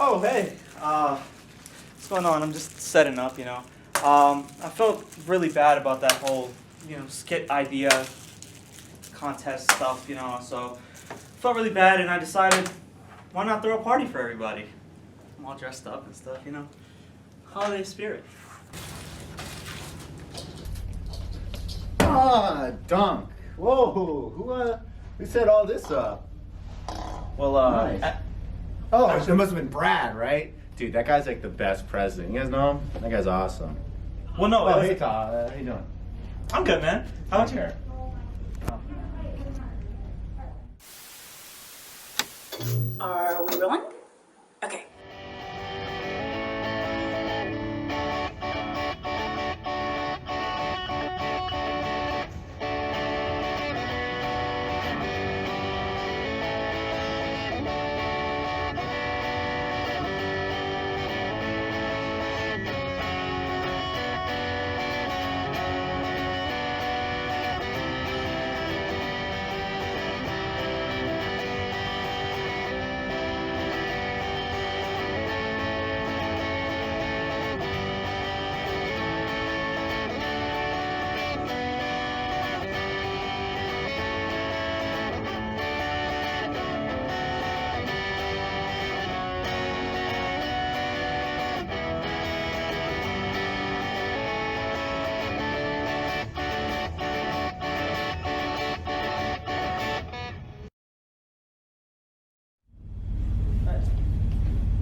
Oh, hey. What's going on? I'm just setting up, I felt really bad about that whole, skit idea contest stuff, so felt really bad and I decided, why not throw a party for everybody? I'm all dressed up and stuff, Holiday spirit. Ah, Dunk. Whoa, who set all this up? Well, Nice. Oh, it must have been Brad, right? Dude, that guy's like the best president. You guys know him? That guy's awesome. well, no, Oh, it hey, was, Todd. How you doing? I'm good, man. How about you? Here. Are we rolling? Okay.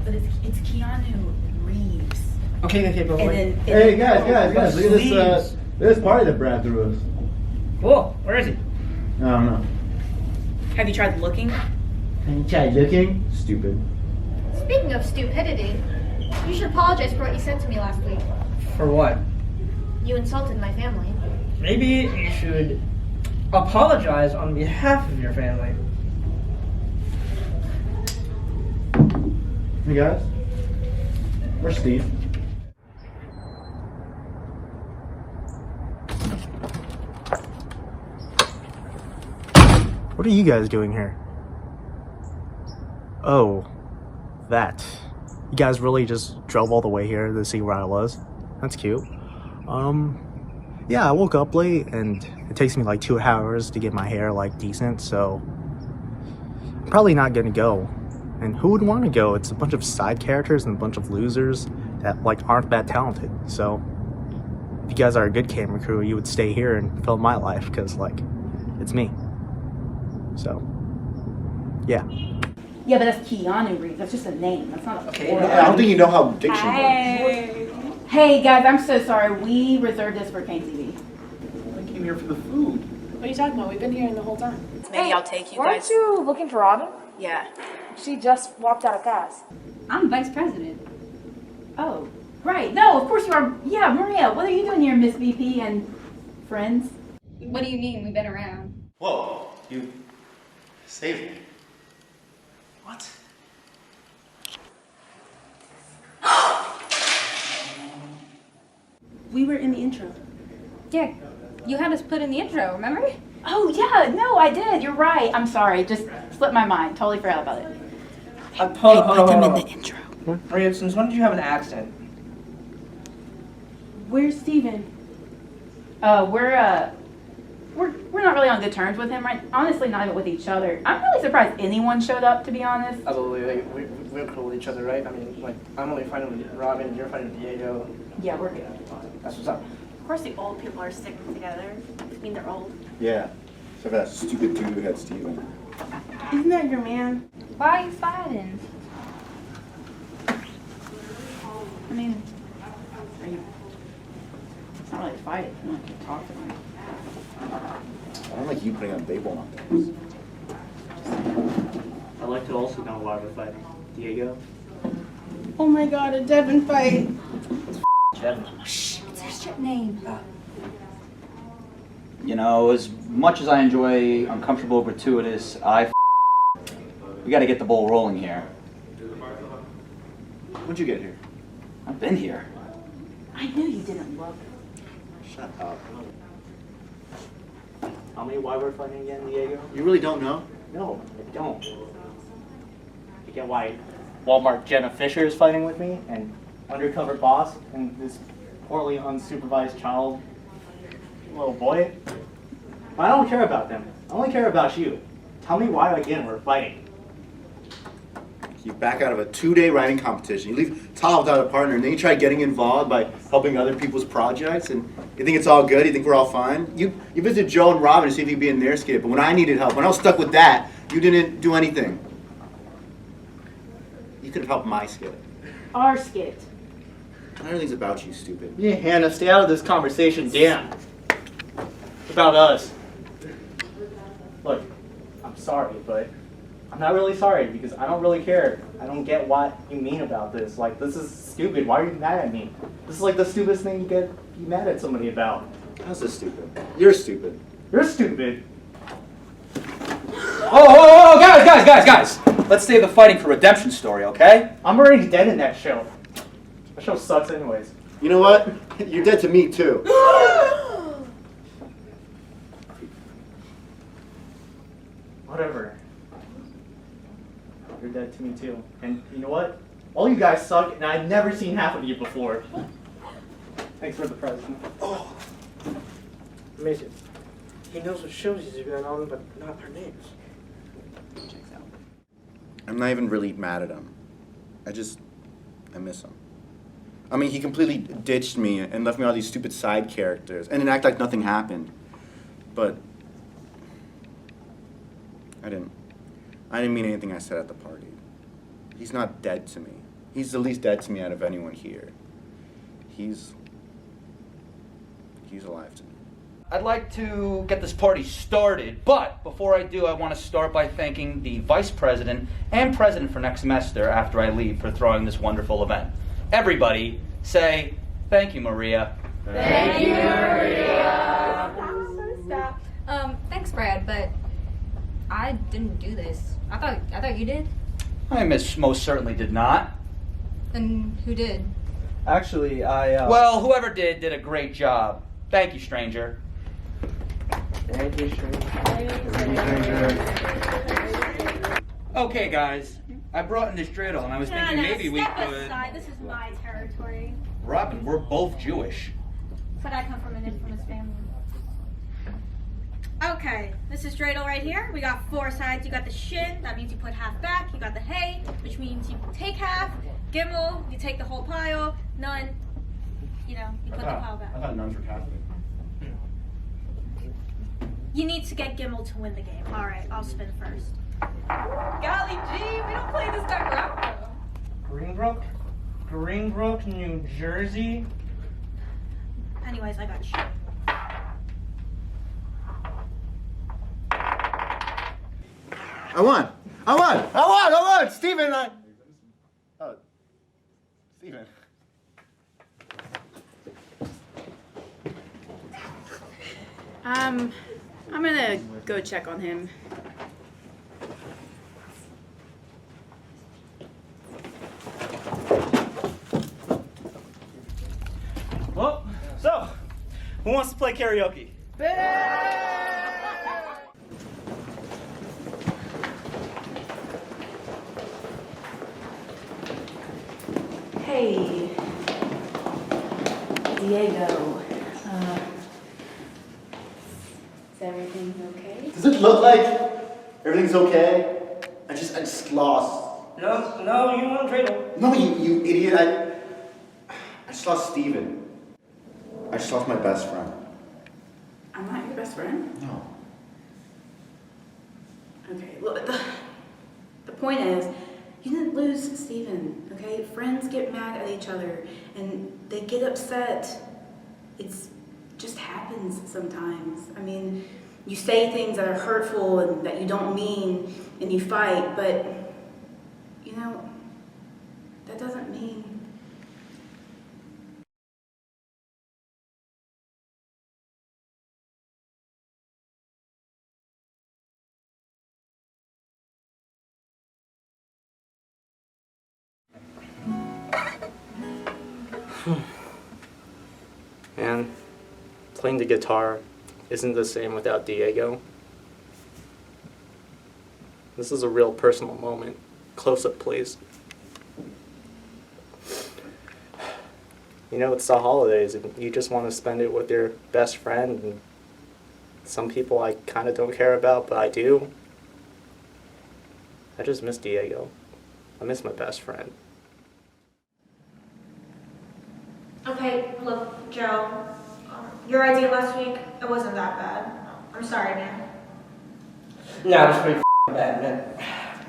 But it's Keanu Reeves. Okay, but And wait. then Hey, guys, look at this, Please. look at this party that Brad threw us. Cool. Where is he? I don't know. Have you tried looking? Have you tried looking? Stupid. Speaking of stupidity, you should apologize for what you said to me last week. For what? You insulted my family. Maybe you should apologize on behalf of your family. Hey, guys. Where's Steve? What are you guys doing here? Oh, that. You guys really just drove all the way here to see where I was? That's cute. Yeah, I woke up late and it takes me like 2 hours to get my hair like decent, so I'm probably not gonna go. And who would want to go? It's a bunch of side characters and a bunch of losers that like aren't that talented. So if you guys are a good camera crew, you would stay here and film my life because like it's me. So yeah. Yeah, but that's Keanu Reeves. That's just a name. That's not a Okay, aura. I don't think you know how diction works. Hey. Hey guys, I'm so sorry. We reserved this for Kane TV. I came here for the food. What are you talking about? We've been here the whole time. Maybe I'll take you Weren't guys. you looking for Robin? Yeah. She just walked out of class. I'm vice president. Oh, right. No, of course you are. Yeah, Maria, what are you doing here, Miss VP and friends? What do you mean? We've been around. Whoa, you saved me. What? We were in the intro. Yeah, you had us put in the intro, remember? Oh, yeah. No, I did. You're right. I'm sorry. Just slipped my mind. Totally forgot about it. Put them in the intro. Maria, since when did you have an accent? Where's Steven? We're not really on good terms with him, right? Honestly, not even with each other. I'm really surprised anyone showed up, to be honest. Absolutely, like, we're cool with each other, right? I mean, like, I'm only fighting with Robin and you're fighting with Diego. Yeah, we're good. That's what's up. Of course, the old people are sticking together. I mean, they're old. Yeah. Except for that stupid dude who had Steven. Isn't that your man? Why are you fighting? I mean, are you? It's not really a fight. If you want to talk to him. I don't like you putting on baseball on things. I'd like to also know why we're fighting. Diego? Oh my god, a Devin fight. Devin. What's their shit name? You know, as much as I enjoy uncomfortable, gratuitous, we gotta get the ball rolling here. When'd you get here? I've been here. I knew you didn't love it. Shut up. Tell me why we're fighting again, Diego? You really don't know? No, I don't. I get why Walmart Jenna Fisher is fighting with me, and undercover boss, and this poorly unsupervised child, little boy. But I don't care about them. I only care about you. Tell me why again we're fighting. You back out of a 2-day writing competition. You leave Tal without a partner, and then you try getting involved by helping other people's projects, and you think it's all good. You think we're all fine. You visit Joe and Robin to see if you'd be in their skit, but when I needed help, when I was stuck with that, you didn't do anything. You could have helped my skit. Our skit. Everything's about you, stupid. Yeah, Hannah, stay out of this conversation. Damn. It's about us. Look, I'm sorry, but I'm not really sorry because I don't really care. I don't get what you mean about this. Like, this is stupid. Why are you mad at me? This is like the stupidest thing you get be mad at somebody about. How's this stupid? You're stupid. You're stupid. Oh, guys! Let's save the fighting for redemption story, okay? I'm already dead in that show. That show sucks anyways. You know what? You're dead to me, too. Whatever. You're dead to me too. And you know what? All you guys suck, and I've never seen half of you before. Thanks for the present. Oh, amazing. He knows what shows he's been on, but not their names. I'm not even really mad at him. I miss him. I mean, he completely ditched me and left me all these stupid side characters and then act like nothing happened. But I didn't mean anything I said at the party. He's not dead to me. He's the least dead to me out of anyone here. He's alive to me. I'd like to get this party started, but before I do, I want to start by thanking the vice president and president for next semester after I leave for throwing this wonderful event. Everybody say, thank you, Maria. Thank you, Maria. Stop. Thanks, Brad, but I didn't do this. I thought you did. I most certainly did not. Then who did? Actually, Well, whoever did a great job. Thank you, stranger. Thank you, Okay, guys. I brought in this dreidel, and I was thinking maybe we step could... aside. This is my territory. Robin, we're both Jewish. But I come from an infamous family. Okay, this is dreidel right here. We got 4 sides. You got the shin, that means you put half back. You got the hay, which means you take half. Gimel, you take the whole pile. Nun, you put the pile back. I thought nuns were Catholic. You need to get Gimel to win the game. All right, I'll spin first. Golly gee, we don't play this stuff around. Greenbrook, New Jersey. Anyways, I got shit. I won! Steven, Oh, Steven. I'm gonna go check on him. Well, so, who wants to play karaoke? Hey, Diego. Is everything okay? Does it look like everything's okay? I just lost. No, you won dreidel. No, you idiot. I just lost Steven. I just lost my best friend. I'm not your best friend. No. Okay, look, the point is, you didn't lose Steven, okay? Friends get mad at each other, and they get upset. It's just happens sometimes. I mean, you say things that are hurtful and that you don't mean, and you fight, but, that doesn't mean... And playing the guitar isn't the same without Diego. This is a real personal moment. Close up, please. You know, it's the holidays, and you just want to spend it with your best friend. And some people I kind of don't care about, but I do. I just miss Diego. I miss my best friend. Okay, look, Joe. Your idea last week, it wasn't that bad. I'm sorry, man. No, it's pretty bad, man.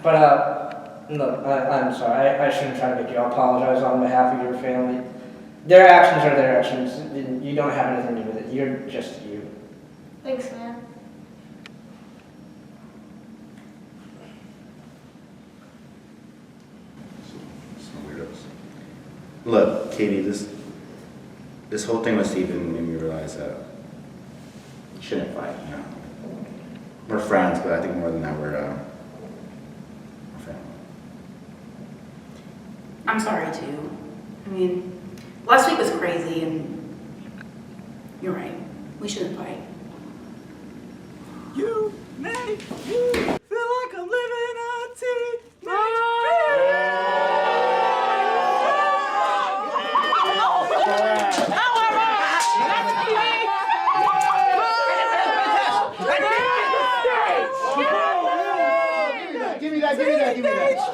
But, look, I'm sorry. I shouldn't try to make you apologize on behalf of your family. Their actions are their actions. You don't have anything to do with it. You're just you. Thanks, man. Some weirdos. Look, Katie, this whole thing with Steven made me realize that we shouldn't fight, you know. We're friends, but I think more than that, we're family. I'm sorry too. I mean, last week was crazy and you're right. We shouldn't fight. You make me feel like I'm living a teenage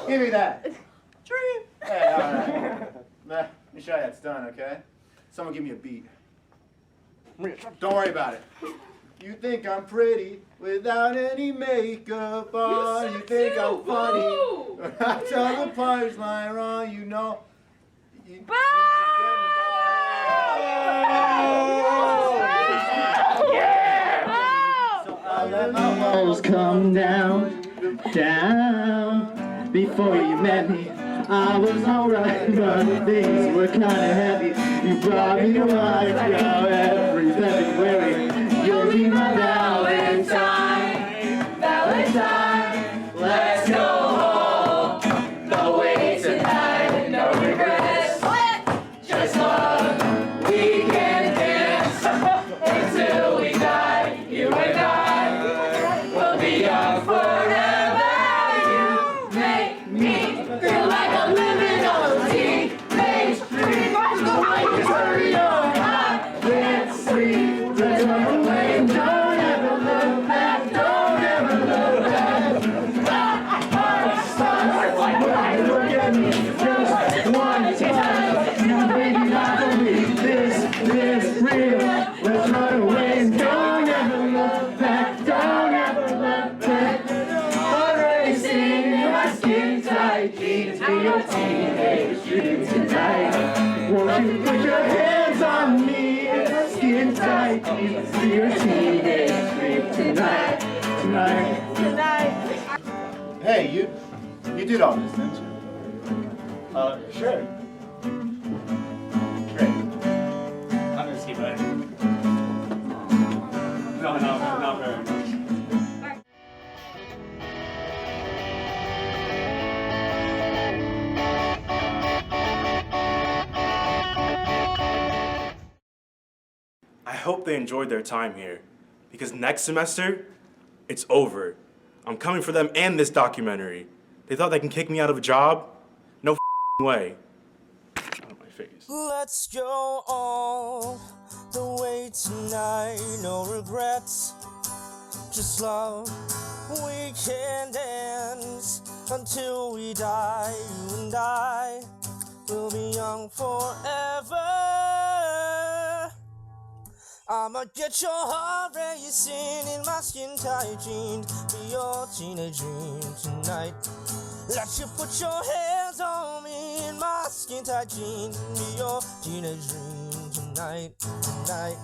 Give me that. Dream. Hey, all right. Let me show you it's done, okay? Someone give me a beat. Don't worry about it. You think I'm pretty without any makeup on. You think I'm funny. I tell the punchline wrong, you know. So I let my walls come down. Before you met me, I was alright, but things were kinda heavy. You brought me to life, girl, every February. You'll be my Valentine, Valentine. Let's go home, no way tonight, no regrets. Just love, we can dance until we die. You and I will be young forever. Won't you put your hands on me? Skin tight, be your teenage dream tonight, tonight. Hey, you did all this, didn't you? Sure. Great. I'm gonna skip it. No, not very much. I hope they enjoyed their time here, because next semester, it's over. I'm coming for them and this documentary. They thought they can kick me out of a job? No way. Out of my face. Let's go all the way tonight, no regrets, just love. We can dance until we die. You and I will be young forever. I'ma get your heart racing in my skin-tight jeans. Be your teenage dream tonight. Let you put your hands on me in my skin-tight jeans. Be your teenage dream tonight, tonight.